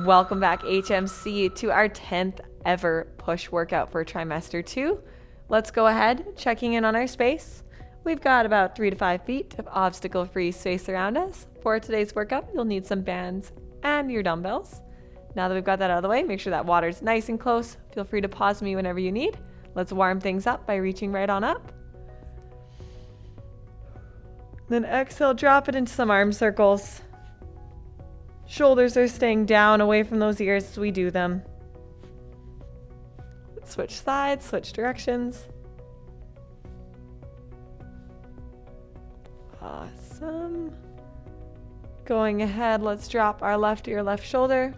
Welcome back, HMC, to our 10th ever push workout for trimester 2. Let's go ahead, checking in on our space. We've got about 3 to 5 feet of obstacle-free space around us. For today's workout, you'll need some bands and your dumbbells. Now that we've got that out of the way, make sure that water's nice and close. Feel free to pause me whenever you need. Let's warm things up by reaching right on up. Then exhale, drop it into some arm circles. Shoulders are staying down away from those ears as we do them. Switch sides, switch directions. Awesome. Going ahead, let's drop our left ear, left shoulder.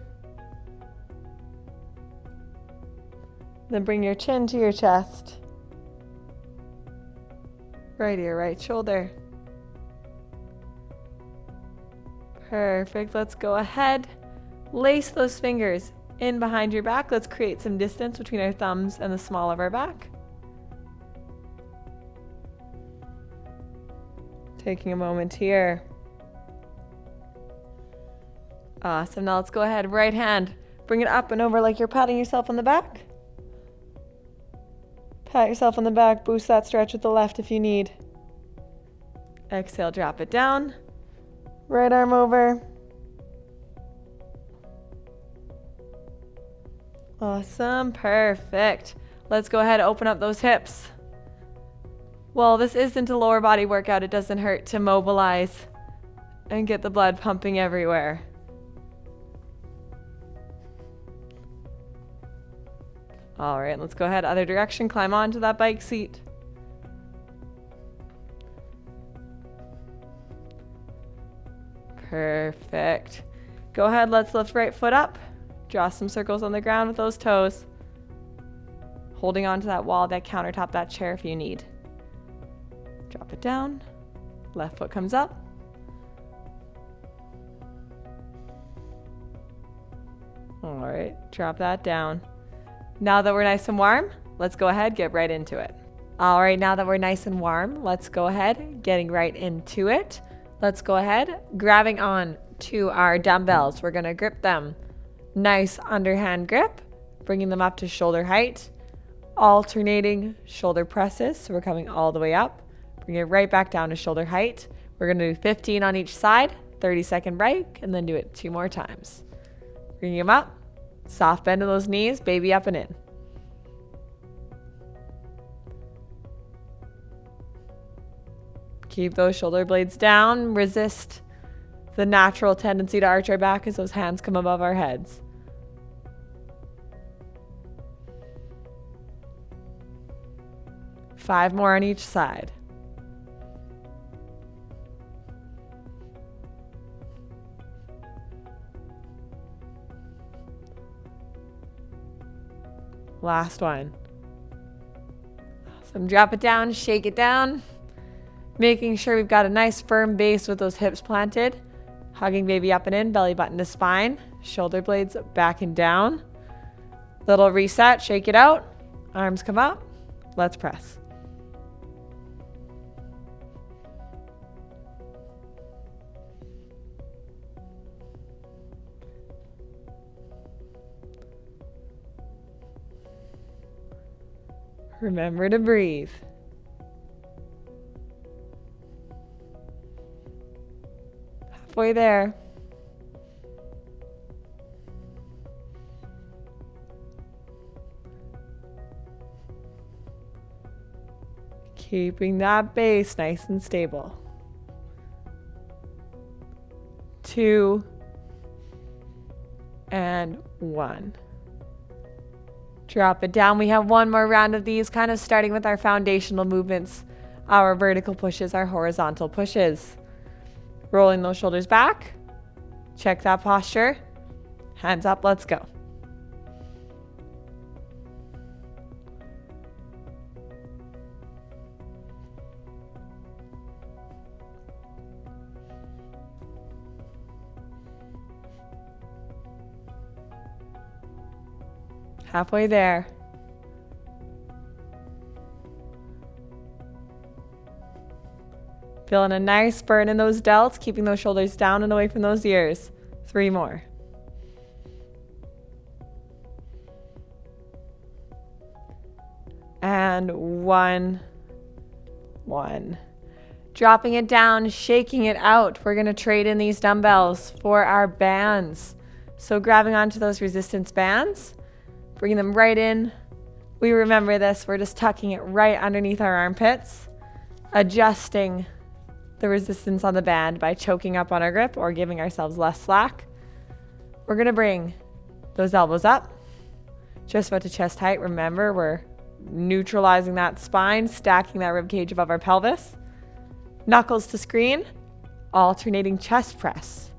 Then bring your chin to your chest. Right ear, right shoulder. Perfect. Let's go ahead. Lace those fingers in behind your back. Let's create some distance between our thumbs and the small of our back. Taking a moment here. Awesome. Now let's go ahead. Right hand. Bring it up and over like you're patting yourself on the back. Pat yourself on the back. Boost that stretch with the left if you need. Exhale, drop it down. Right arm over. Awesome. Perfect. Let's go ahead and open up those hips. Well, this isn't a lower body workout. It doesn't hurt to mobilize and get the blood pumping everywhere. All right, let's go ahead. Other direction. Climb onto that bike seat. Perfect. Go ahead, let's lift right foot up. Draw some circles on the ground with those toes. Holding onto that wall, that countertop, that chair if you need. Drop it down. Left foot comes up. All right, drop that down. Now that we're nice and warm, let's go ahead, get right into it. All right, now that we're nice and warm, let's go ahead, getting right into it. Let's go ahead, grabbing on to our dumbbells. We're gonna grip them. Nice underhand grip, bringing them up to shoulder height. Alternating shoulder presses, so we're coming all the way up. Bring it right back down to shoulder height. We're gonna do 15 on each side, 30-second break, and then do it 2 more times. Bringing them up, soft bend of those knees, baby up and in. Keep those shoulder blades down. Resist the natural tendency to arch our back as those hands come above our heads. Five more on each side. Last one. Awesome. Drop it down, shake it down. Making sure we've got a nice firm base with those hips planted. Hugging baby up and in, belly button to spine. Shoulder blades back and down. Little reset, shake it out. Arms come up. Let's press. Remember to breathe. Halfway there. Keeping that base nice and stable. 2 and 1. Drop it down. We have one more round of these, kind of starting with our foundational movements, our vertical pushes, our horizontal pushes. Rolling those shoulders back. Check that posture. Hands up, let's go. Halfway there. Feeling a nice burn in those delts, keeping those shoulders down and away from those ears. 3 more. And 1. Dropping it down, shaking it out. We're going to trade in these dumbbells for our bands. So grabbing onto those resistance bands, bringing them right in. We remember this. We're just tucking it right underneath our armpits, adjusting the resistance on the band by choking up on our grip or giving ourselves less slack. We're going to bring those elbows up, just about to chest height. Remember, we're neutralizing that spine, stacking that rib cage above our pelvis. Knuckles to screen, alternating chest press.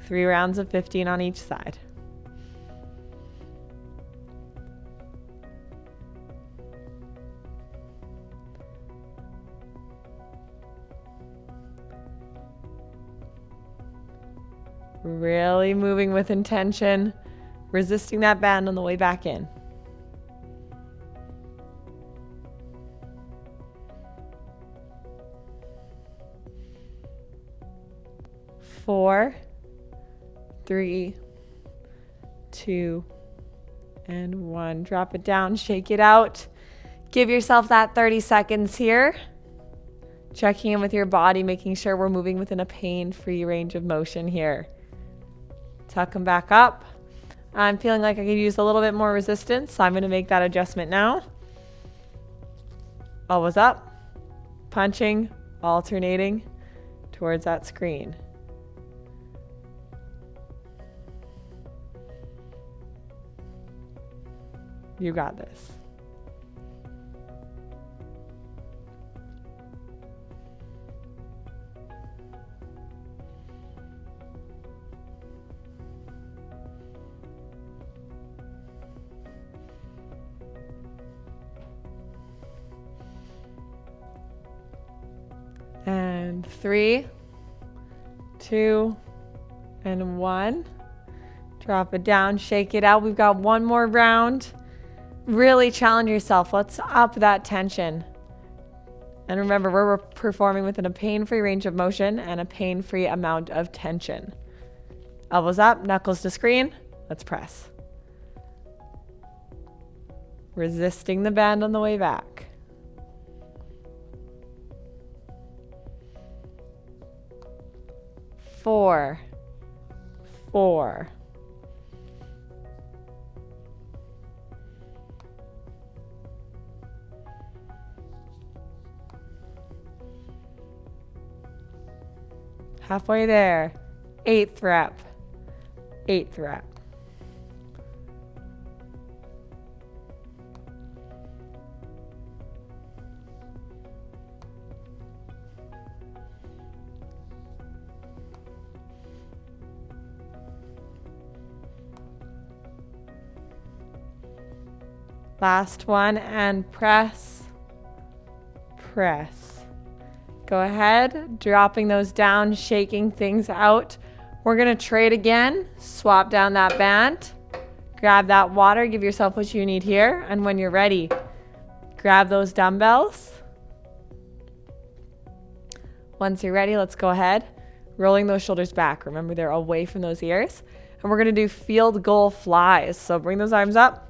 3 rounds of 15 on each side. Really moving with intention, resisting that band on the way back in. 4, 3, 2, and 1. Drop it down, shake it out. Give yourself that 30 seconds here. Checking in with your body, making sure we're moving within a pain-free range of motion here. Tuck them back up. I'm feeling like I could use a little bit more resistance, so I'm going to make that adjustment now. Elbows up, punching, alternating towards that screen. You got this. And 3, 2, and 1. Drop it down, shake it out. We've got one more round. Really challenge yourself. Let's up that tension. And remember, we're performing within a pain-free range of motion and a pain-free amount of tension. Elbows up, knuckles to screen. Let's press. Resisting the bend on the way back. 4, 4. Halfway there. 8th rep. 8th rep. Last one, and press, press. Go ahead, dropping those down, shaking things out. We're gonna trade again, swap down that band, grab that water, give yourself what you need here, and when you're ready, grab those dumbbells. Once you're ready, let's go ahead, rolling those shoulders back. Remember, they're away from those ears. And we're gonna do field goal flies. So bring those arms up,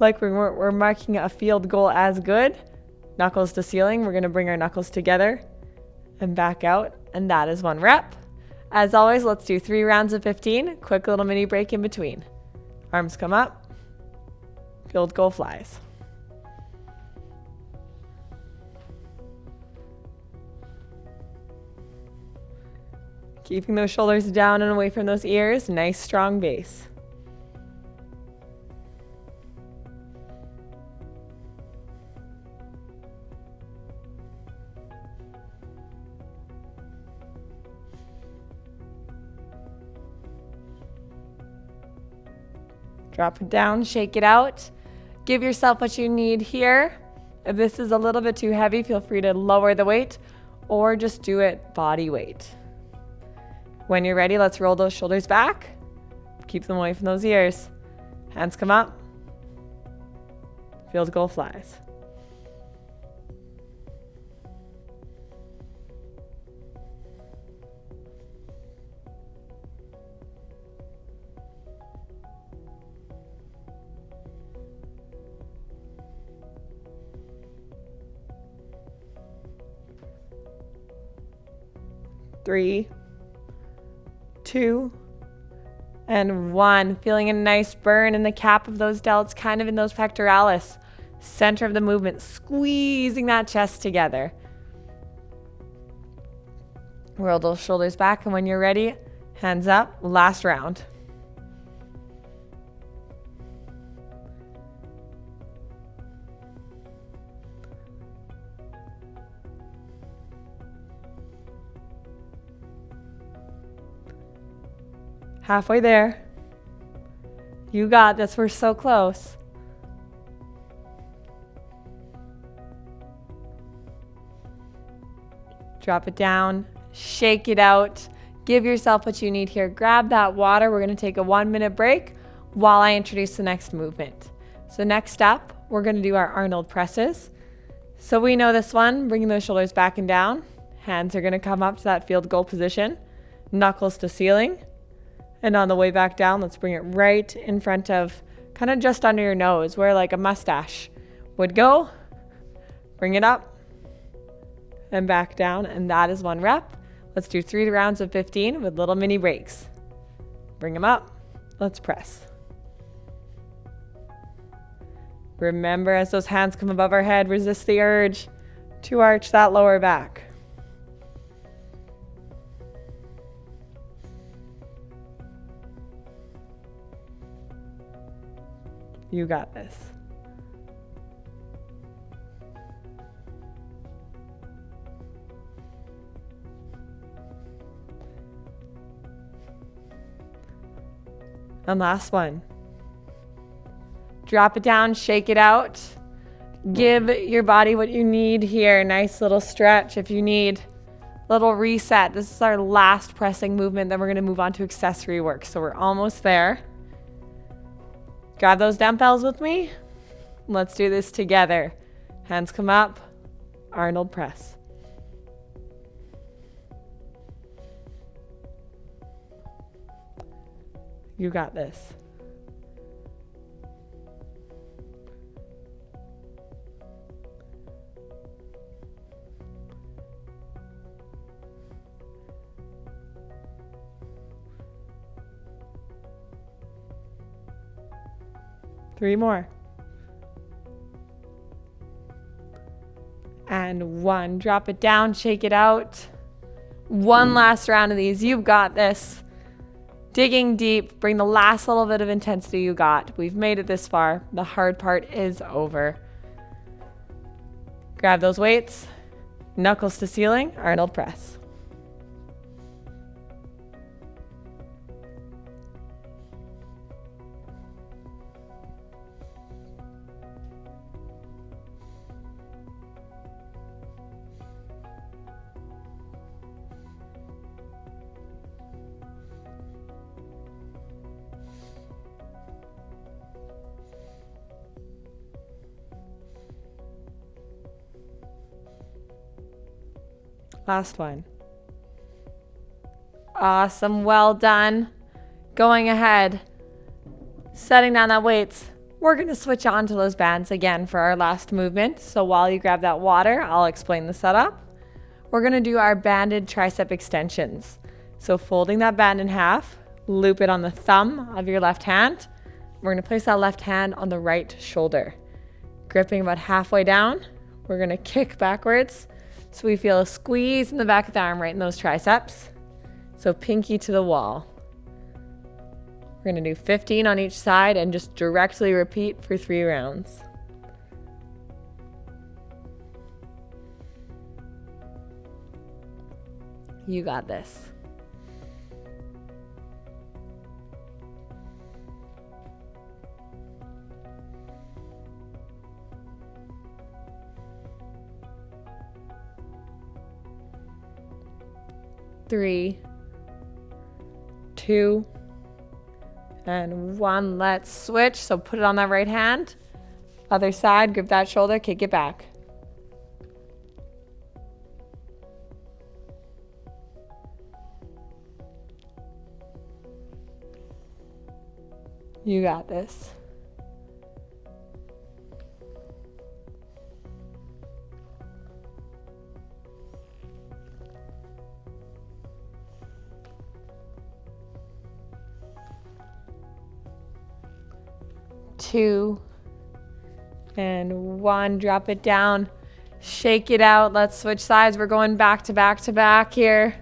like we're marking a field goal as good. Knuckles to ceiling. We're going to bring our knuckles together and back out. And that is 1 rep. As always, let's do 3 rounds of 15. Quick little mini break in between. Arms come up. Field goal flies. Keeping those shoulders down and away from those ears. Nice strong base. Drop it down, shake it out. Give yourself what you need here. If this is a little bit too heavy, feel free to lower the weight or just do it body weight. When you're ready, let's roll those shoulders back. Keep them away from those ears. Hands come up. Field goal flies. 3, 2, and 1. Feeling a nice burn in the cap of those delts, kind of in those pectoralis. Center of the movement, squeezing that chest together. Roll those shoulders back, and when you're ready, hands up, last round. Halfway there. You got this. We're so close. Drop it down. Shake it out. Give yourself what you need here. Grab that water. We're going to take a 1-minute break while I introduce the next movement. So next up, we're going to do our Arnold presses. So we know this one, bringing those shoulders back and down. Hands are going to come up to that field goal position. Knuckles to ceiling. And on the way back down, let's bring it right in front of, kind of just under your nose, where like a mustache would go. Bring it up and back down, and that is 1 rep. Let's do 3 rounds of 15 with little mini breaks. Bring them up. Let's press. Remember, as those hands come above our head, resist the urge to arch that lower back. You got this. And last one. Drop it down, shake it out. Give your body what you need here. Nice little stretch if you need. Little reset. This is our last pressing movement. Then we're going to move on to accessory work. So we're almost there. Grab those dumbbells with me. Let's do this together. Hands come up. Arnold press. You got this. Three more. And 1. Drop it down, shake it out. 1 last round of these. You've got this. Digging deep, bring the last little bit of intensity you got. We've made it this far. The hard part is over. Grab those weights. Knuckles to ceiling, Arnold press. Last one. Awesome. Well done. Going ahead. Setting down that weights. We're going to switch on to those bands again for our last movement. So while you grab that water, I'll explain the setup. We're going to do our banded tricep extensions. So folding that band in half, loop it on the thumb of your left hand. We're going to place that left hand on the right shoulder. Gripping about halfway down, we're going to kick backwards. So we feel a squeeze in the back of the arm right in those triceps. So pinky to the wall. We're going to do 15 on each side and just directly repeat for 3 rounds. You got this. Three, 2, and 1. Let's switch. So put it on that right hand. Other side, grip that shoulder, kick it back. You got this. 2, and 1. Drop it down. Shake it out. Let's switch sides. We're going back to back to back here.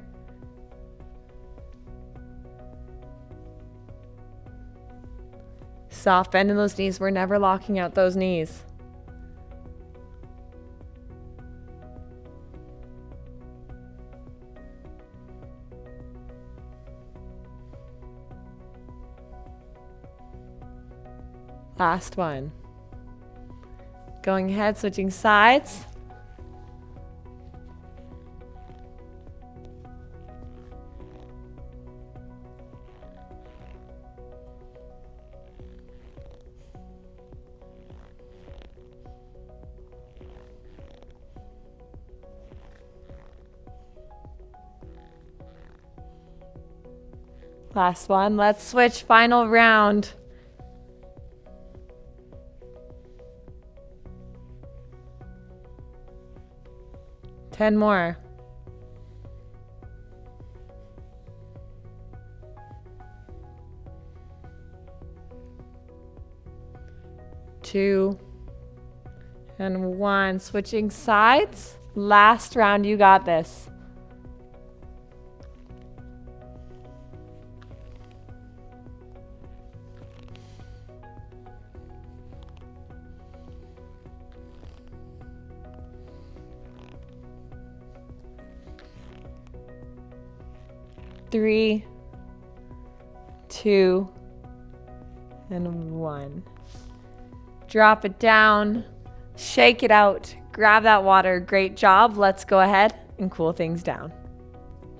Soft bend in those knees. We're never locking out those knees. Last one. Going ahead, switching sides. Last one. Let's switch. Final round. Ten more. 2 and 1. Switching sides. Last round. You got this. Three, 2, and 1. Drop it down, shake it out, grab that water. Great job. Let's go ahead and cool things down.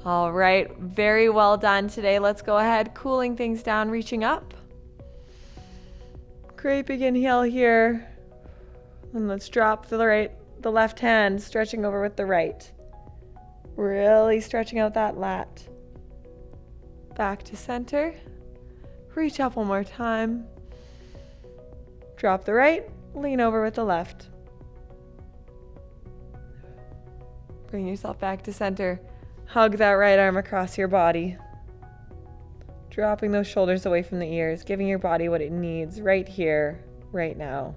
All right, very well done today. Let's go ahead, cooling things down, reaching up. Great big inhale here. And let's drop the left hand, stretching over with the right. Really stretching out that lat. Back to center. Reach up one more time. Drop the right, lean over with the left. Bring yourself back to center. Hug that right arm across your body. Dropping those shoulders away from the ears, giving your body what it needs right here, right now.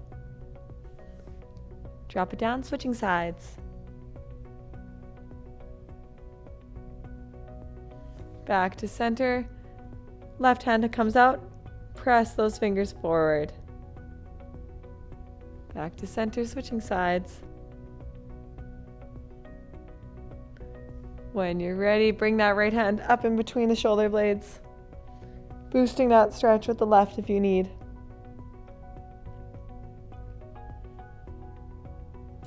Drop it down, switching sides. Back to center. Left hand comes out. Press those fingers forward. Back to center, switching sides. When you're ready, bring that right hand up in between the shoulder blades. Boosting that stretch with the left if you need.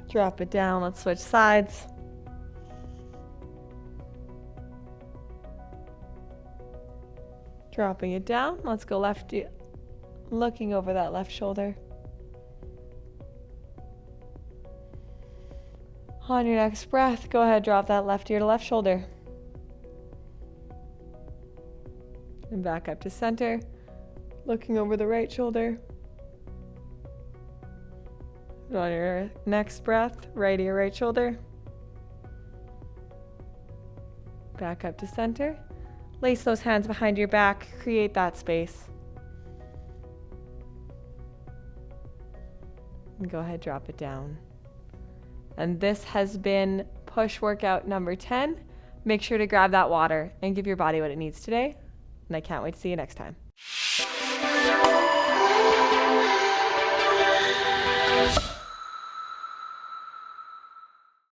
Drop it down. Let's switch sides. Dropping it down. Let's go left, looking over that left shoulder. On your next breath, go ahead, drop that left ear to left shoulder. And back up to center, looking over the right shoulder. And on your next breath, right ear, right shoulder. Back up to center. Lace those hands behind your back, create that space. And go ahead, drop it down. And this has been push workout number 10. Make sure to grab that water and give your body what it needs today. And I can't wait to see you next time.